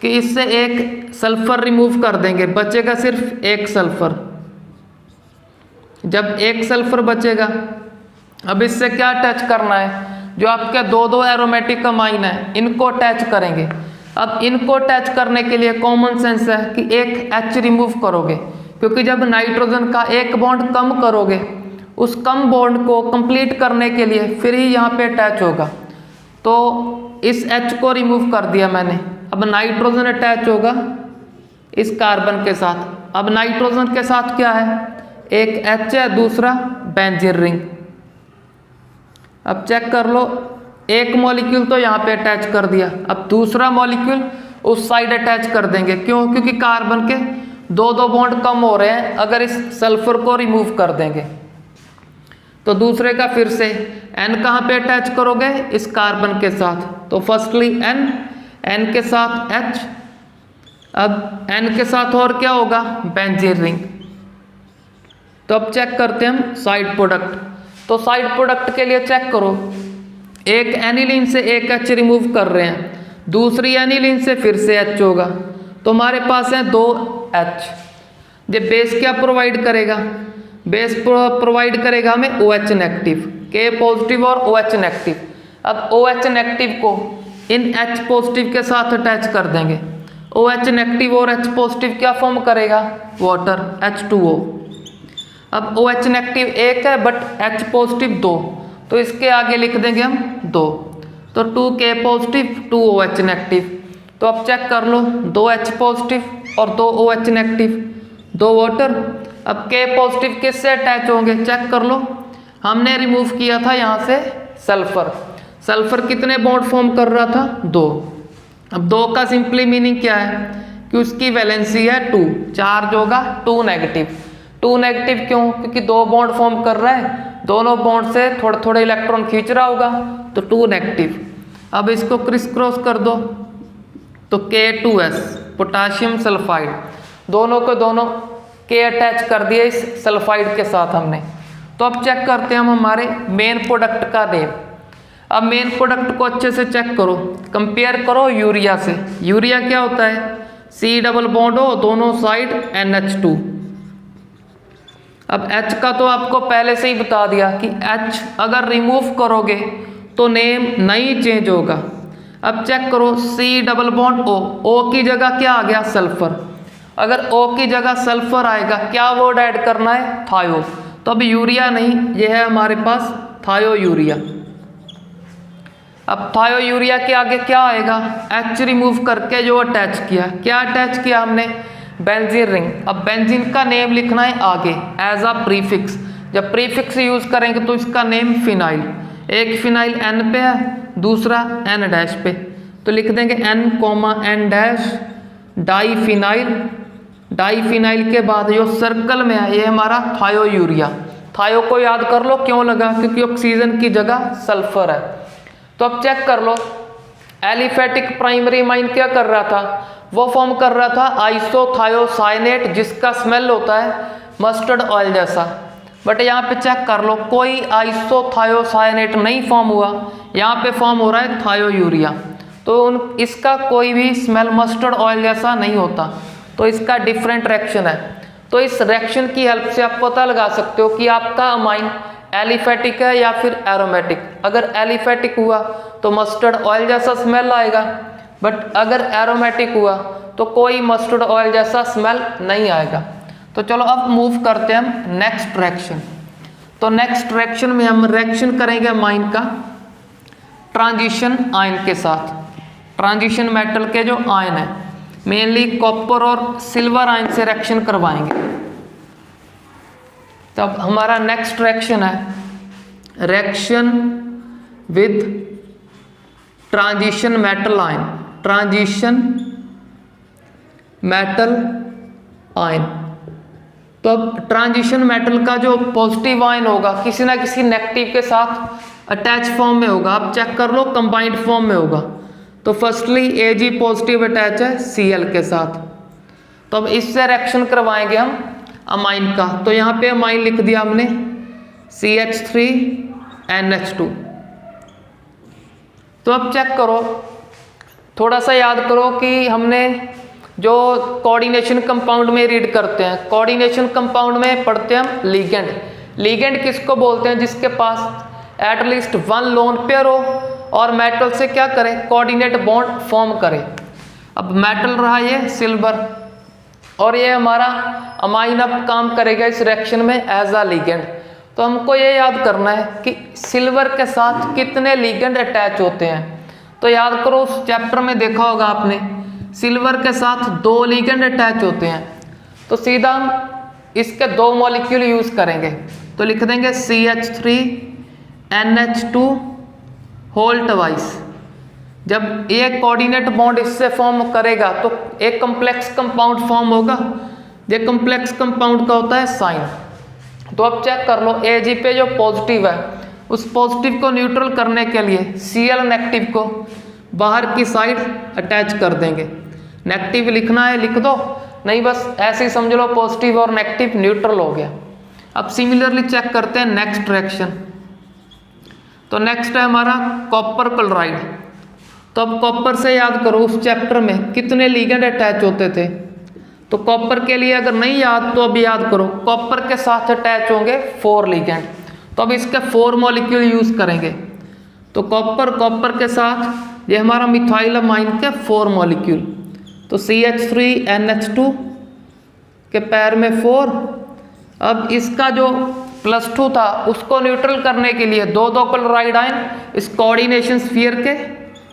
कि इससे एक सल्फर रिमूव कर देंगे, बचेगा सिर्फ एक सल्फर। जब एक सल्फर बचेगा, अब इससे क्या अटैच करना है, जो आपके दो एरोमेटिक अमाइन है इनको अटैच करेंगे। अब इनको अटैच करने के लिए कॉमन सेंस है कि एक H रिमूव करोगे, क्योंकि जब नाइट्रोजन का एक बॉन्ड कम करोगे, उस कम बॉन्ड को कंप्लीट करने के लिए फिर ही यहाँ पे अटैच होगा। तो इस H को रिमूव कर दिया मैंने, अब नाइट्रोजन अटैच होगा इस कार्बन के साथ। अब नाइट्रोजन के साथ क्या है, एक H है, दूसरा बेंजीन रिंग। अब चेक कर लो, एक मॉलिक्यूल तो यहाँ पे अटैच कर दिया, अब दूसरा मॉलिक्यूल उस साइड अटैच कर देंगे। क्यों? क्योंकि कार्बन के दो बॉन्ड कम हो रहे हैं अगर इस सल्फर को रिमूव कर देंगे। तो दूसरे का फिर से N कहाँ पे अटैच करोगे, इस कार्बन के साथ। तो फर्स्टली N के साथ H, अब N के साथ और क्या होगा, बेंजीन रिंग। तो अब चेक करते हैं हम साइड प्रोडक्ट। तो साइड प्रोडक्ट के लिए चेक करो, एक एनिलीन से एक H रिमूव कर रहे हैं, दूसरी एनिलीन से फिर से H होगा, तो हमारे पास है 2 H। ये बेस क्या प्रोवाइड करेगा, बेस प्रोवाइड करेगा हमें OH नेगेटिव, K पॉजिटिव और OH नेगेटिव। अब OH नेगेटिव को इन H पॉजिटिव के साथ अटैच कर देंगे, OH नेगेटिव और H पॉजिटिव क्या फॉर्म करेगा, वाटर, H2O। अब OH नेगेटिव 1 है बट H पॉजिटिव 2, तो इसके आगे लिख देंगे हम 2, तो 2K पॉजिटिव 2 OH नेगेटिव। तो अब चेक कर लो, 2 H पॉजिटिव और 2 OH नेगेटिव, 2 वाटर। अब K पॉजिटिव किससे अटैच होंगे, चेक कर लो, हमने रिमूव किया था यहाँ से सल्फर। सल्फर कितने बॉन्ड फॉर्म कर रहा था, 2। अब 2 का सिंपली मीनिंग क्या है कि उसकी वैलेंसी है 2, चार्ज होगा 2 नेगेटिव। 2 नेगेटिव क्यों, क्योंकि 2 बॉन्ड फॉर्म कर रहा है, दोनों बॉन्ड से थोड़े थोड़े इलेक्ट्रॉन खींच रहा होगा, तो 2 नेगेटिव। अब इसको क्रिस क्रॉस कर दो तो K2S पोटाशियम सल्फाइड, दोनों को दोनों K अटैच कर दिए इस सल्फाइड के साथ हमने। तो अब चेक करते हैं हम हमारे मेन प्रोडक्ट का नेम। अब मेन प्रोडक्ट को अच्छे से चेक करो, कंपेयर करो यूरिया से। यूरिया क्या होता है, C डबल बॉन्ड हो दोनों साइड NH2। अब H का तो आपको पहले से ही बता दिया कि H अगर रिमूव करोगे तो नेम नहीं चेंज होगा। अब चेक करो, C double bond O, O की जगह क्या आ गया, सल्फर। अगर O की जगह सल्फर आएगा, क्या वर्ड ऐड करना है, थायो। तो अब यूरिया नहीं, ये है हमारे पास थायो यूरिया। अब थायो यूरिया के आगे क्या आएगा, H रिमूव करके जो अटैच किया, क्या अटैच किया हमने, बेंजीन रिंग। अब बेंजीन का नेम लिखना है आगे एज अ प्रीफिक्स। जब प्रीफिक्स यूज करेंगे तो इसका नेम फिनाइल, एक फिनाइल N पे है, दूसरा N डैश पे, तो लिख देंगे N, N dash diphenyl. Diphenyl के बाद जो सर्कल में है ये हमारा थायो यूरिया। थायो को याद कर लो, क्यों लगा, क्योंकि ऑक्सीजन की जगह सल्फर है। तो अब चेक कर लो, एलिफेटिक प्राइमरी अमाइन क्या कर रहा था, वो फॉर्म कर रहा था आइसोथायोसाइनेट, जिसका स्मेल होता है मस्टर्ड ऑयल जैसा। बट यहाँ पे चेक कर लो, कोई आइसोथायोसाइनेट नहीं फॉर्म हुआ, यहाँ पे फॉर्म हो रहा है थायो यूरिया। तो इसका कोई भी स्मेल मस्टर्ड ऑयल जैसा नहीं होता, तो इसका डिफरेंट रिएक्शन है। तो इस रिएक्शन की हेल्प से आप पता लगा सकते हो कि आपका अमाइन एलिफेटिक है या फिर एरोमेटिक। अगर एलिफेटिक हुआ तो मस्टर्ड ऑयल जैसा स्मेल आएगा, बट अगर एरोमेटिक हुआ तो कोई मस्टर्ड ऑयल जैसा स्मेल नहीं आएगा। तो चलो अब मूव करते हैं हम नेक्स्ट रिएक्शन। तो नेक्स्ट रिएक्शन में हम रिएक्शन करेंगे अमाइन का ट्रांजिशन आयन के साथ। ट्रांजिशन मेटल के जो आयन है, मेनली कॉपर और सिल्वर आयन से रिएक्शन करवाएंगे। तब हमारा नेक्स्ट रिएक्शन है reaction with transition metal ion. Transition metal ion, तो अब ट्रांजिशन मेटल का जो पॉजिटिव आयन होगा किसी ना किसी नेगेटिव के साथ अटैच फॉर्म में होगा। आप चेक कर लो, कंबाइंड फॉर्म में होगा। तो फर्स्टली Ag पॉजिटिव अटैच है Cl के साथ, तो अब इससे रिएक्शन करवाएंगे हम अमाइन का। तो यहाँ पे अमाइन लिख दिया हमने CH3NH2। तो अब चेक करो, थोड़ा सा याद करो कि हमने जो कोऑर्डिनेशन कंपाउंड में रीड करते हैं, कोऑर्डिनेशन कंपाउंड में पढ़ते हैं हम लिगेंड। लिगेंड किसको बोलते हैं, जिसके पास एटलीस्ट 1 लोन पेयर हो और मेटल से क्या करे, कोऑर्डिनेट बॉन्ड फॉर्म करे। अब मेटल रहा ये सिल्वर, और ये हमारा अमाइन अब काम करेगा इस रिएक्शन में एज अ लिगेंड। तो हमको ये याद करना है कि सिल्वर के साथ कितने लिगेंड अटैच होते हैं। तो याद करो, उस चैप्टर में देखा होगा आपने, सिल्वर के साथ 2 लिगेंड अटैच होते हैं। तो सीधा हम इसके 2 मॉलिक्यूल यूज करेंगे, तो लिख देंगे CH3NH2 होल ट्वाइस। जब एक कोऑर्डिनेट बॉन्ड इससे फॉर्म करेगा तो एक कॉम्प्लेक्स कंपाउंड फॉर्म होगा। ये कॉम्प्लेक्स कंपाउंड का होता है साइन। तो अब चेक कर लो, Ag पे जो पॉजिटिव है उस पॉजिटिव को न्यूट्रल करने के लिए Cl नेगेटिव को बाहर की साइड अटैच कर देंगे। नेगेटिव लिखना है लिख दो, नहीं बस ऐसे ही समझ लो पॉजिटिव और नेगेटिव न्यूट्रल हो गया। अब सिमिलरली चेक करते हैं नेक्स्ट रिएक्शन तो नेक्स्ट है हमारा कॉपर क्लोराइड। तो अब कॉपर से याद करो उस चैप्टर में कितने लिगेंड अटैच होते थे। तो कॉपर के लिए अगर नहीं याद तो अब याद करो, कॉपर के साथ अटैच होंगे 4 लिगेंड। तो अब इसके 4 मॉलिक्यूल यूज करेंगे। तो कॉपर के साथ ये हमारा मिथाइलमाइन के 4 मॉलिक्यूल। तो CH3NH2 के पैर में 4। अब इसका जो +2 था उसको न्यूट्रल करने के लिए 2 क्लोराइड आयन इस कोऑर्डिनेशन स्फीयर के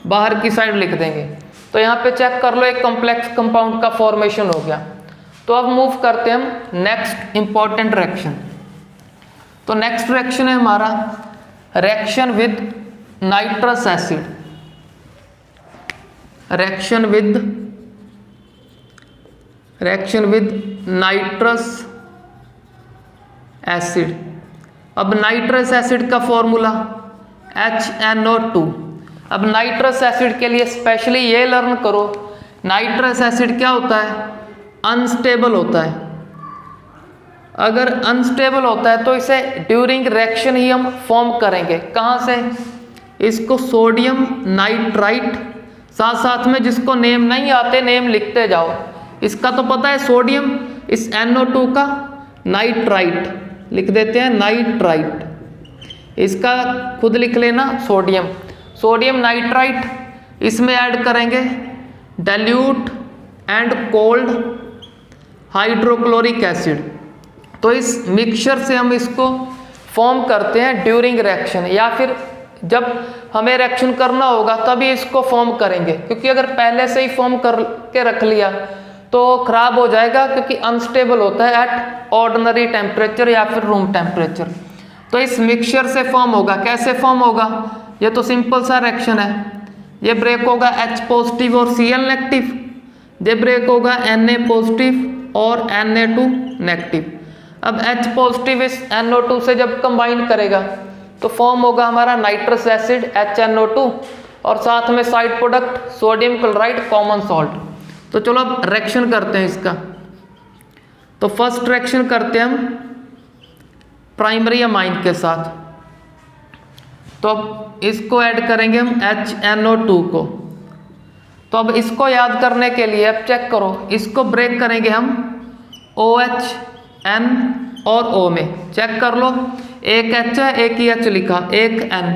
बाहर की साइड लिख देंगे। तो यहाँ पे चेक कर लो एक कॉम्प्लेक्स कंपाउंड का फॉर्मेशन हो गया। तो अब मूव करते हैं हम नेक्स्ट इंपॉर्टेंट रिएक्शन। तो नेक्स्ट रिएक्शन है हमारा reaction with nitrous acid. Reaction with nitrous acid. अब नाइट्रस एसिड का फॉर्मूला HNO2। अब नाइट्रस एसिड के लिए स्पेशली ये लर्न करो, नाइट्रस एसिड क्या होता है, अनस्टेबल होता है। अगर अनस्टेबल होता है तो इसे ड्यूरिंग रिएक्शन ही हम फॉर्म करेंगे। कहाँ से, इसको सोडियम नाइट्राइट, साथ साथ में जिसको नेम नहीं आते नेम लिखते जाओ। इसका तो पता है सोडियम, इस NO2 का नाइट्राइट लिख देते हैं, नाइट्राइट। इसका खुद लिख लेना सोडियम नाइट्राइट। इसमें ऐड करेंगे dilute and cold hydrochloric acid. तो इस मिक्सचर से हम इसको फॉर्म करते हैं ड्यूरिंग रिएक्शन, या फिर जब हमें रिएक्शन करना होगा तभी इसको फॉर्म करेंगे। क्योंकि अगर पहले से ही फॉर्म करके रख लिया तो खराब हो जाएगा, क्योंकि अनस्टेबल होता है एट ऑर्डिनरी टेम्परेचर या फिर रूम टेम्परेचर। तो इस मिक्सचर से फॉर्म होगा। कैसे फॉर्म होगा, ये तो सिंपल सा रिएक्शन है। ये ब्रेक होगा H पॉजिटिव और Cl नेगेटिव, ये ब्रेक होगा Na पॉजिटिव और Na2 नेगेटिव। अब H पॉजिटिव इस NO2 से जब कंबाइन करेगा तो फॉर्म होगा हमारा नाइट्रस एसिड HNO2 और साथ में side product sodium chloride common salt. तो चलो अब रिएक्शन करते हैं इसका। तो फर्स्ट रिएक्शन करते हैं हम प्राइमरी अमाइन के साथ। तो अब इसको ऐड करेंगे हम HNO2 को। तो अब इसको याद करने के लिए अब चेक करो, इसको ब्रेक करेंगे हम OH N और O में। चेक कर लो, एक H है एक ही H लिखा, एक N,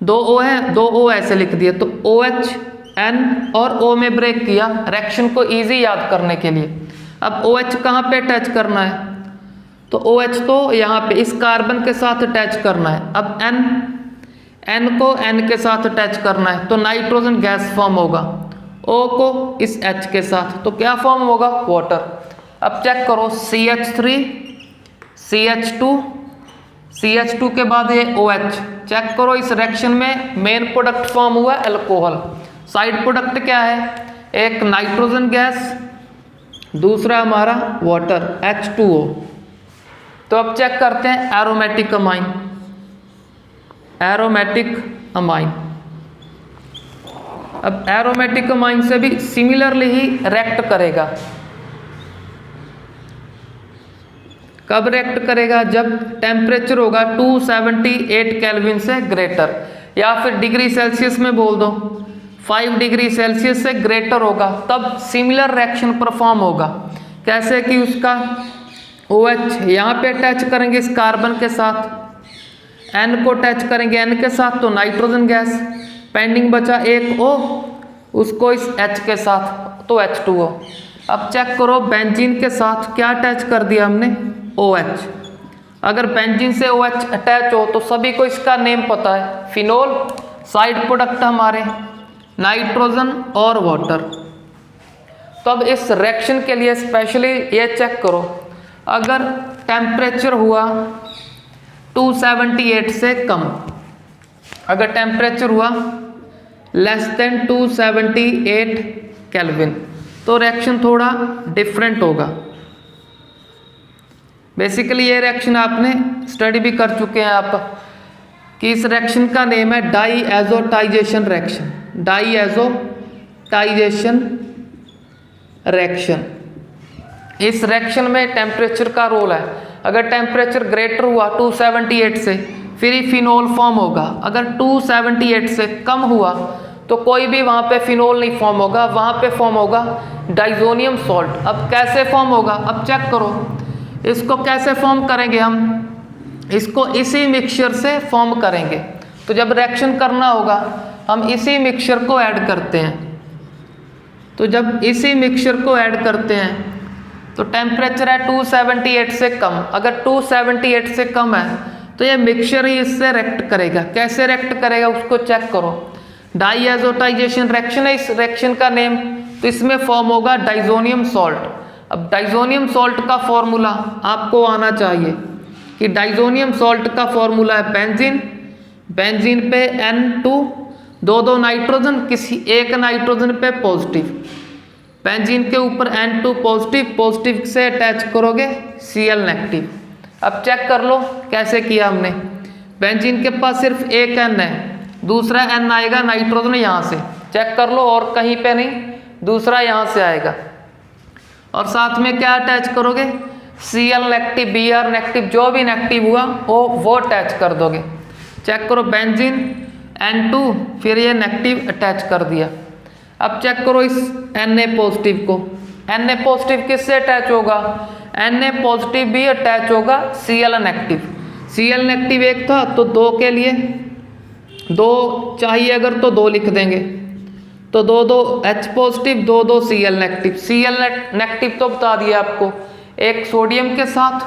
2 O है 2 O ऐसे लिख दिए। तो OH N और O में ब्रेक किया रिएक्शन को इजी याद करने के लिए। अब OH कहाँ पे अटैच करना है, तो OH तो यहाँ पे इस कार्बन के साथ अटैच करना है। अब N को N के साथ अटैच करना है तो नाइट्रोजन गैस फॉर्म होगा। O को इस H के साथ तो क्या फॉर्म होगा, वाटर। अब चेक करो CH3 CH2 के बाद ये OH। चेक करो इस रिएक्शन में मेन प्रोडक्ट फॉर्म हुआ अल्कोहल। साइड प्रोडक्ट क्या है, एक नाइट्रोजन गैस, दूसरा हमारा वाटर H2O। तो अब चेक करते हैं एरोमेटिक अमाइन। अब एरोमेटिक अमाइन से भी सिमिलरली ही रिएक्ट करेगा। कब रिएक्ट करेगा, जब टेम्परेचर होगा 278 केल्विन से ग्रेटर, या फिर डिग्री सेल्सियस में बोल दो 5 डिग्री सेल्सियस से ग्रेटर होगा, तब सिमिलर रिएक्शन परफॉर्म होगा। कैसे कि उसका OH यहाँ पे अटैच करेंगे इस कार्बन के साथ, N को अटैच करेंगे N के साथ तो नाइट्रोजन गैस, पेंडिंग बचा एक O, उसको इस H के साथ तो H2O। अब चेक करो बेंजीन के साथ क्या अटैच कर दिया हमने, OH। अगर बेंजीन से OH अटैच हो तो सभी को इसका नेम पता है, फिनोल। साइड प्रोडक्ट हमारे नाइट्रोजन और वाटर। तो अब इस रिएक्शन के लिए स्पेशली ये चेक करो, अगर टेम्परेचर हुआ 278 से कम, अगर टेम्परेचर हुआ लेस देन 278 केल्विन तो रिएक्शन थोड़ा डिफरेंट होगा। बेसिकली ये रिएक्शन आपने स्टडी भी कर चुके हैं आप कि इस रिएक्शन का नेम है डाईएज़ोटाइजेशन रिएक्शन। डाईएज़ोटाइजेशन रिएक्शन। इस रिएक्शन में टेम्परेचर का रोल है। अगर टेम्परेचर ग्रेटर हुआ 278 से, फिर ही फिनोल फॉर्म होगा। अगर 278 से कम हुआ तो कोई भी वहाँ पे फिनोल नहीं फॉर्म होगा, वहाँ पे फॉर्म होगा डाइजोनियम सॉल्ट। अब कैसे फॉर्म होगा, अब चेक करो इसको कैसे फॉर्म करेंगे हम, इसको इसी मिक्सचर से फॉर्म करेंगे। तो जब रिएक्शन करना होगा हम इसी मिक्सचर को ऐड करते हैं। तो जब इसी मिक्सचर को ऐड करते हैं तो टेम्परेचर है 278 से कम। अगर 278 से कम है तो ये मिक्सचर ही इससे रिएक्ट करेगा। कैसे रिएक्ट करेगा उसको चेक करो। डाईएज़ोटाइजेशन रिएक्शन है इस रिएक्शन का नेम, तो इसमें फॉर्म होगा डाइजोनियम सॉल्ट। अब डाइजोनियम सॉल्ट का फॉर्मूला आपको आना चाहिए कि डाइजोनियम सॉल्ट का फॉर्मूला है बेंजीन, बेंजीन पे N2, दो नाइट्रोजन, किसी एक नाइट्रोजन पे पॉजिटिव, बेंजीन के ऊपर N2 पॉजिटिव, पॉजिटिव से अटैच करोगे Cl नेगेटिव। अब चेक कर लो कैसे किया हमने। बेंजीन के पास सिर्फ एक N है, दूसरा N आएगा नाइट्रोजन यहाँ से, चेक कर लो, और कहीं पे नहीं, दूसरा यहाँ से आएगा। और साथ में क्या अटैच करोगे, Cl नेगेटिव, Br नेगेटिव, जो भी नेगेटिव हुआ वो अटैच कर दोगे। चेक करो बेंजीन N2, फिर ये नेगेटिव अटैच कर दिया। अब चेक करो इस Na पॉजिटिव को, Na पॉजिटिव किससे अटैच होगा, Na पॉजिटिव भी अटैच होगा Cl नेगेटिव। Cl नेगेटिव एक था तो दो के लिए दो चाहिए, अगर तो दो लिख देंगे, तो दो H पॉजिटिव, दो Cl नेगेटिव। Cl नेगेटिव तो बता दिया आपको, एक सोडियम के साथ,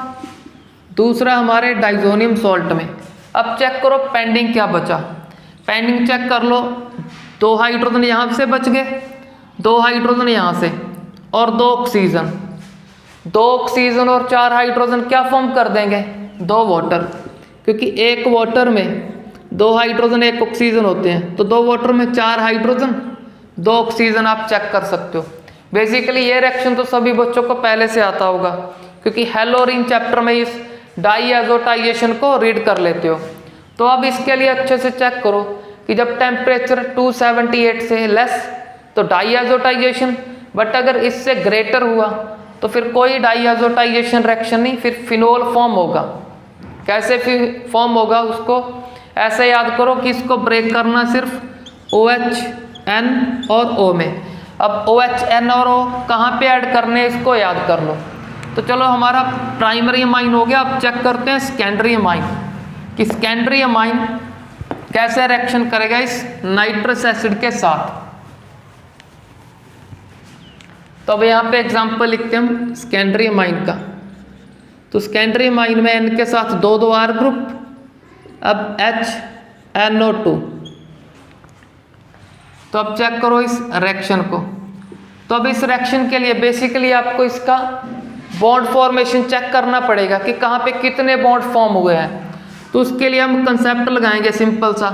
दूसरा हमारे डाइजोनियम सॉल्ट में। अब चेक करो पेंडिंग क्या बचा, पेंडिंग चेक कर लो, दो हाइड्रोजन यहाँ से बच गए, दो हाइड्रोजन यहाँ से, और दो ऑक्सीजन, दो ऑक्सीजन और चार हाइड्रोजन क्या फॉर्म कर देंगे, दो वाटर, क्योंकि एक वाटर में दो हाइड्रोजन एक ऑक्सीजन होते हैं, तो दो वाटर में चार हाइड्रोजन दो ऑक्सीजन। आप चेक कर सकते हो। बेसिकली ये रिएक्शन तो सभी बच्चों को पहले से आता होगा, क्योंकि हेलोरीन चैप्टर में इस डाईएज़ोटाइजेशन को रीड कर लेते हो। तो अब इसके लिए अच्छे से चेक करो कि जब टेम्परेचर 278 से लेस तो डाईएज़ोटाइजेशन, बट अगर इससे ग्रेटर हुआ तो फिर कोई डाईएज़ोटाइजेशन रिएक्शन नहीं, फिर फिनोल फॉर्म होगा। कैसे फिर फॉर्म होगा उसको ऐसे याद करो कि इसको ब्रेक करना सिर्फ OH N और O में। अब OH N और O कहाँ पे ऐड करने इसको याद कर लो। तो चलो हमारा प्राइमरी अमाइन हो गया। अब चेक करते हैं सेकेंडरी अमाइन कि सेकेंडरी अमाइन कैसे रिएक्शन करेगा इस नाइट्रस एसिड के साथ। तो अब यहाँ पे एग्जांपल लिखते हैं हम सेकेंडरी अमाइन का। तो सेकेंडरी अमाइन में N के साथ दो R ग्रुप, अब HNO2। तो अब चेक करो इस रिएक्शन को। तो अब इस रिएक्शन के लिए बेसिकली आपको इसका बॉन्ड फॉर्मेशन चेक करना पड़ेगा कि कहाँ पे कितने बॉन्ड फॉर्म हुए हैं। तो उसके लिए हम कंसेप्ट लगाएंगे सिंपल सा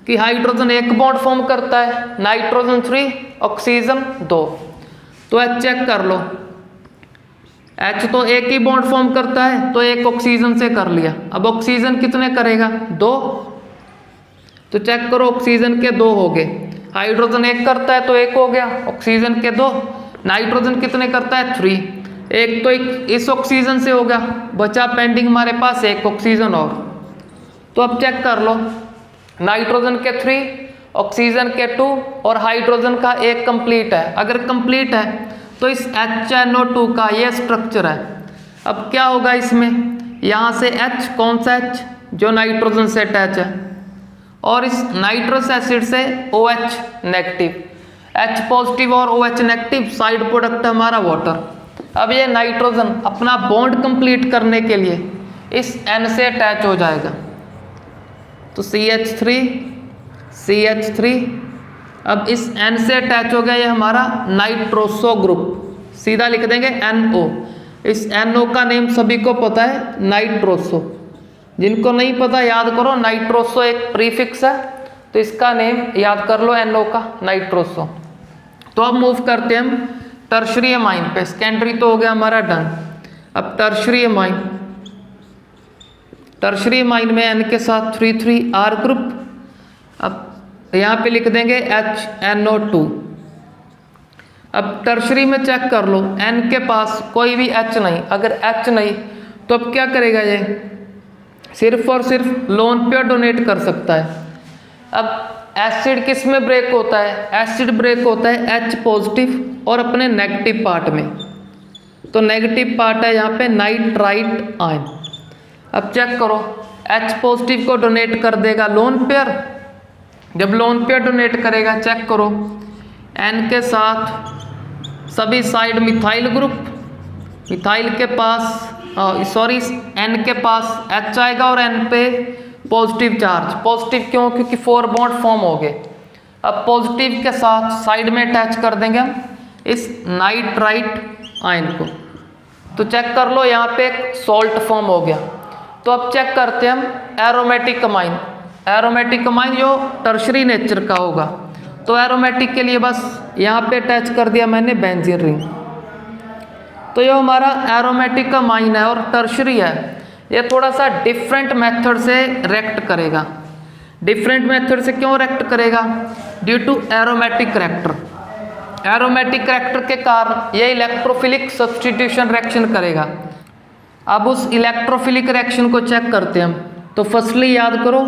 कि हाइड्रोजन एक बॉन्ड फॉर्म करता है, नाइट्रोजन 3, ऑक्सीजन 2। तो H चेक कर लो, H तो एक ही बॉन्ड फॉर्म करता है, तो एक ऑक्सीजन से कर लिया। अब ऑक्सीजन कितने करेगा, 2। तो चेक करो ऑक्सीजन के 2 हो गए, हाइड्रोजन एक करता है तो एक हो गया, ऑक्सीजन के 2, नाइट्रोजन कितने करता है 3, एक तो इस ऑक्सीजन से हो गया, बचा पेंडिंग हमारे पास एक ऑक्सीजन और। तो अब चेक कर लो, नाइट्रोजन के 3, ऑक्सीजन के 2 और हाइड्रोजन का एक कंप्लीट है। अगर कंप्लीट है तो इस HNO2 का ये स्ट्रक्चर है। अब क्या होगा इसमें, यहाँ से H, कौन सा H, जो नाइट्रोजन से अटैच है, और इस नाइट्रस एसिड से OH नेगेटिव, H पॉजिटिव और OH नेगेटिव, साइड प्रोडक्ट हमारा वाटर। अब ये नाइट्रोजन अपना बॉन्ड कंप्लीट करने के लिए इस N से अटैच हो जाएगा, तो CH3, अब इस N से अटैच हो गया ये हमारा नाइट्रोसो ग्रुप, सीधा लिख देंगे NO। इस NO का नेम सभी को पता है, नाइट्रोसो। जिनको नहीं पता याद करो, नाइट्रोसो एक प्रीफिक्स है, तो इसका नेम याद कर लो NO का, नाइट्रोसो। तो अब मूव करते हैं हम टर्शरी अमाइन पे। सेकेंडरी तो हो गया हमारा डन। अब टर्शरी अमाइन, टर्शरी अमाइन में N के साथ 3,3R ग्रुप, अब यहाँ पे लिख देंगे HNO2। अब टर्शरी में चेक कर लो, N के पास कोई भी H नहीं, अगर H नहीं तो अब क्या करेगा ये, सिर्फ और सिर्फ लोन पेयर डोनेट कर सकता है। अब एसिड किस में ब्रेक होता है? एसिड ब्रेक होता है H पॉजिटिव और अपने नेगेटिव पार्ट में। तो नेगेटिव पार्ट है यहाँ पे नाइट्राइट आयन। अब चेक करो, H पॉजिटिव को डोनेट कर देगा लोन पेयर। जब लोन पेयर डोनेट करेगा, चेक करो N के साथ सभी साइड मिथाइल ग्रुप, मिथाइल के पास N के पास H आएगा और N पे पॉजिटिव चार्ज। पॉजिटिव क्यों? क्योंकि 4 बॉन्ड फॉर्म हो गए। अब पॉजिटिव के साथ साइड में अटैच कर देंगे हम इस नाइट्राइट आयन को। तो चेक कर लो, यहाँ पे एक सॉल्ट फॉर्म हो गया। तो अब चेक करते हैं हम एरोमेटिक अमाइन। एरोमेटिक अमाइन जो टर्शरी नेचर का होगा। तो एरोमेटिक के लिए बस यहाँ पे अटैच कर दिया मैंने बेंजीन रिंग। तो ये हमारा एरोमेटिक अमाइन है और टर्शरी है। ये थोड़ा सा डिफरेंट मेथड से रिएक्ट करेगा। डिफरेंट मेथड से क्यों रिएक्ट करेगा? Due to aromatic character. Aromatic character के कारण ये इलेक्ट्रोफिलिक सब्स्टिट्यूशन रिएक्शन करेगा। अब उस इलेक्ट्रोफिलिक रिएक्शन को चेक करते हैं हम। तो फर्स्टली याद करो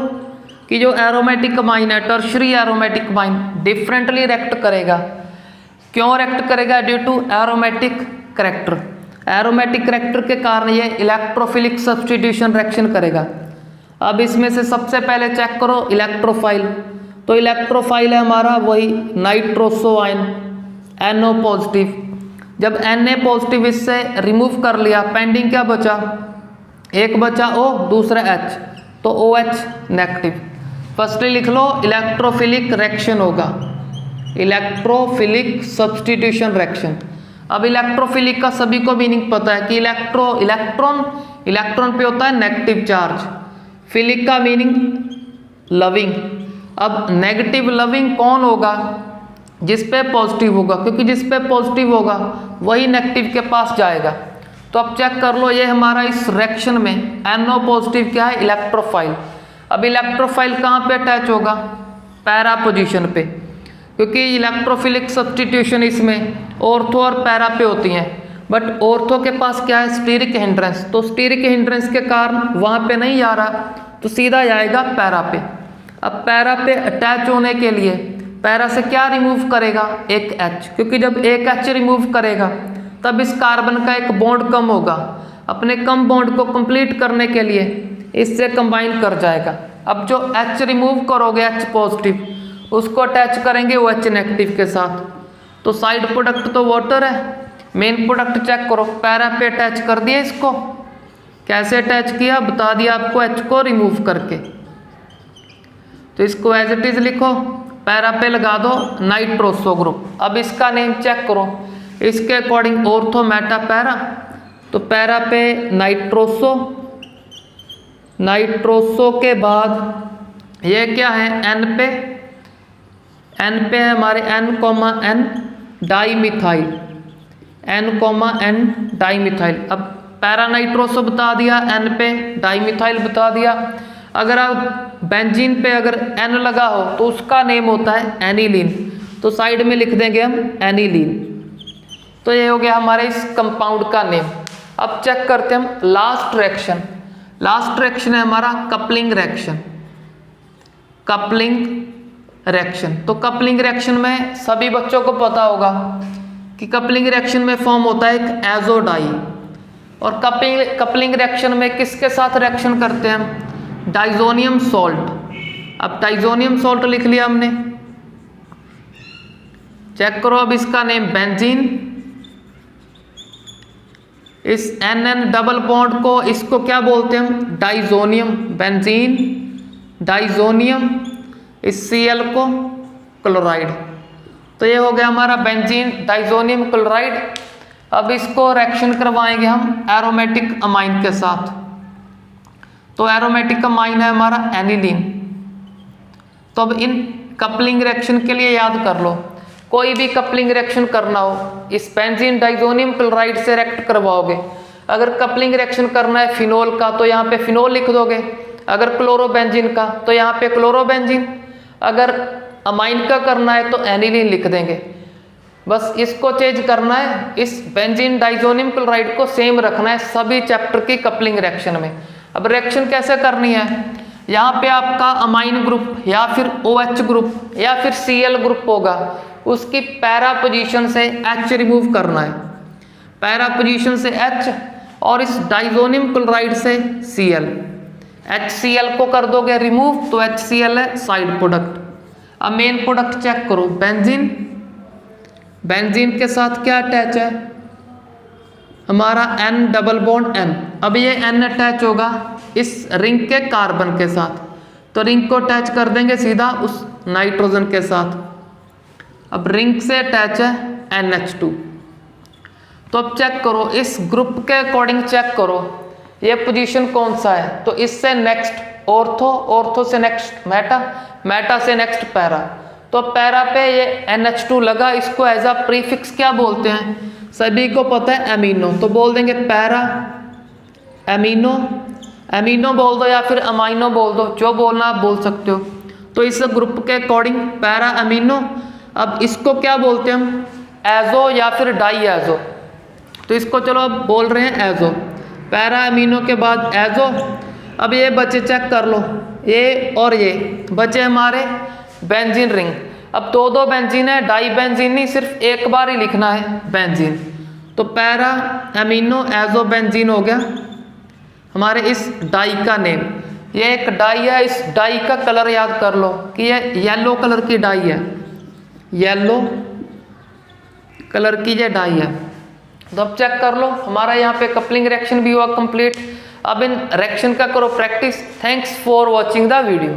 कि जो एरोमेटिक अमाइन है, tertiary aromatic amine differently react करेगा। क्यों रिएक्ट करेगा? Due to aromatic character. Aromatic character के कारण ये इलेक्ट्रोफिलिक सब्स्टिट्यूशन रिएक्शन करेगा। अब इसमें से सबसे पहले चेक करो इलेक्ट्रोफाइल। तो इलेक्ट्रोफाइल है हमारा वही नाइट्रोसो आयन NO पॉजिटिव। जब Na पॉजिटिव इससे रिमूव कर लिया, पेंडिंग क्या बचा? एक बचा O, दूसरा H, तो OH नेगेटिव। फर्स्टली लिख लो इलेक्ट्रोफिलिक रिएक्शन होगा, इलेक्ट्रोफिलिक सब्स्टिट्यूशन रिएक्शन। अब इलेक्ट्रोफिलिक का सभी को मीनिंग पता है कि इलेक्ट्रॉन पे होता है नेगेटिव चार्ज। फिलिक का मीनिंग लविंग। अब नेगेटिव लविंग कौन होगा? जिस पे पॉजिटिव होगा, क्योंकि जिस पे पॉजिटिव होगा वही नेगेटिव के पास जाएगा। तो अब चेक कर लो, ये हमारा इस रिएक्शन में NO पॉजिटिव क्या है? इलेक्ट्रोफाइल। अब इलेक्ट्रोफाइल कहाँ पे अटैच होगा? पैरा पोजीशन पे, क्योंकि इलेक्ट्रोफिलिक सब्स्टिट्यूशन इसमें ऑर्थो और पैरा पे होती हैं। बट ऑर्थो के पास क्या है? Steric hindrance. तो स्टीरिक हिंड्रेंस के कारण वहाँ पे नहीं जा रहा, तो सीधा जाएगा पैरा पे। अब पैरा पे अटैच होने के लिए पैरा से क्या रिमूव करेगा? एक H, क्योंकि जब एक H रिमूव करेगा तब इस कार्बन का एक बॉन्ड कम होगा। अपने कम बॉन्ड को कंप्लीट करने के लिए इससे कंबाइन कर जाएगा। अब जो H रिमूव करोगे H पॉजिटिव, उसको अटैच करेंगे OH नेगेटिव के साथ। तो साइड प्रोडक्ट तो वाटर है, मेन प्रोडक्ट चेक करो, पैरा पे अटैच कर दिया इसको। कैसे अटैच किया बता दिया आपको, H को रिमूव करके। तो इसको एज इट इज लिखो, पैरा पे लगा दो नाइट्रोसो ग्रुप। अब इसका नेम चेक करो, इसके अकॉर्डिंग ऑर्थो मेटा पैरा। तो पैरा पे नाइट्रोसो, नाइट्रोसो के बाद ये क्या है? N पे है हमारे N, डाईमिथाइल, N, डाईमिथाइल। अब पैरा नाइट्रोसो बता दिया, N पे डाईमिथाइल बता दिया। अगर आप बेंजीन पे अगर N लगा हो तो उसका नेम होता है एनिलीन। तो साइड में लिख देंगे हम एनिलीन। तो ये हो गया हमारे इस कंपाउंड का नेम। अब चेक करते हैं हम लास्ट रिएक्शन। लास्ट रिएक्शन है हमारा कपलिंग रिएक्शन। कपलिंग रिएक्शन, तो कपलिंग रिएक्शन में सभी बच्चों को पता होगा कि कपलिंग रिएक्शन में फॉर्म होता है एक एजोडाई। और कपलिंग रिएक्शन में किसके साथ रिएक्शन करते हैं हम? Diazonium salt. अब डाइजोनियम सॉल्ट लिख लिया हमने। चेक करो, अब इसका नेम बेंजीन। इस NN डबल बॉन्ड को इसको क्या बोलते हैं हम? Diazonium, benzene diazonium. इस Cl को क्लोराइड। तो ये हो गया हमारा बेंजीन डाइजोनियम क्लोराइड। अब इसको रिएक्शन करवाएंगे हम एरोमेटिक अमाइन के साथ। तो एरोमेटिक अमाइन है हमारा एनिलीन। तो अब इन कपलिंग रिएक्शन के लिए याद कर लो, कोई भी कपलिंग रिएक्शन करना हो इस बेंजीन डाइजोनियम क्लोराइड से रिएक्ट करवाओगे। अगर कपलिंग रिएक्शन करना है फिनोल का तो यहाँ पे फिनोल लिख दोगे, अगर क्लोरोबेंजीन का तो यहाँ पे क्लोरोबेंजीन, अगर अमाइन का करना है तो एनिलीन लिख देंगे। बस इसको चेंज करना है, इस बेंजीन डाइजोनियम क्लोराइड को सेम रखना है सभी चैप्टर की कपलिंग रिएक्शन में। अब रिएक्शन कैसे करनी है, यहाँ पे आपका अमाइन ग्रुप या फिर OH ग्रुप या फिर Cl ग्रुप होगा, उसकी पैरा पोजीशन से H रिमूव करना है, पैरा पोजीशन से H और इस डाइजोनियम क्लोराइड से Cl, HCl को कर दोगे रिमूव तो HCl है साइड प्रोडक्ट। अब मेन प्रोडक्ट चेक करो, बेंजीन, बेंजीन के साथ क्या अटैच है हमारा N डबल बॉन्ड N। अब ये N अटैच होगा इस रिंग के कार्बन के साथ, तो रिंग को अटैच कर देंगे सीधा उस नाइट्रोजन के साथ। अब रिंग से अटैच है NH2। तो अब चेक करो इस ग्रुप के अकॉर्डिंग चेक करो ये पोजीशन कौन सा है, तो इससे नेक्स्ट ऑर्थो, ऑर्थो से नेक्स्ट मेटा, मेटा से नेक्स्ट पैरा। तो पैरा पे ये NH2 लगा, इसको एज अ प्रीफिक्स क्या बोलते हैं, सभी को पता है एमिनो, तो बोल देंगे पैरा एमिनो, एमिनो बोल दो या फिर अमाइनो बोल दो, जो बोलना आप बोल सकते हो। तो इस ग्रुप के अकॉर्डिंग पैरा एमिनो। अब इसको क्या बोलते हैं हम, एजो या फिर डाई एजो, तो इसको चलो अब बोल रहे हैं एजो, पैरा एमिनो के बाद एजो। अब ये बचे चेक कर लो, ये और ये बचे हमारे बेंजीन रिंग। अब दो दो बेंजीन है, डाई बेंजीन नहीं, सिर्फ एक बार ही लिखना है बेंजीन। तो पैरा एमिनो एजो बेंजीन हो गया हमारे इस डाई का नेम। ये एक डाई है, इस डाई का कलर याद कर लो कि ये येलो कलर की डाई है, येलो कलर की ये डाई है। तो अब चेक कर लो हमारा यहाँ पे कपलिंग रिएक्शन भी हुआ कंप्लीट। अब इन रिएक्शन का करो practice. Thanks for watching the video.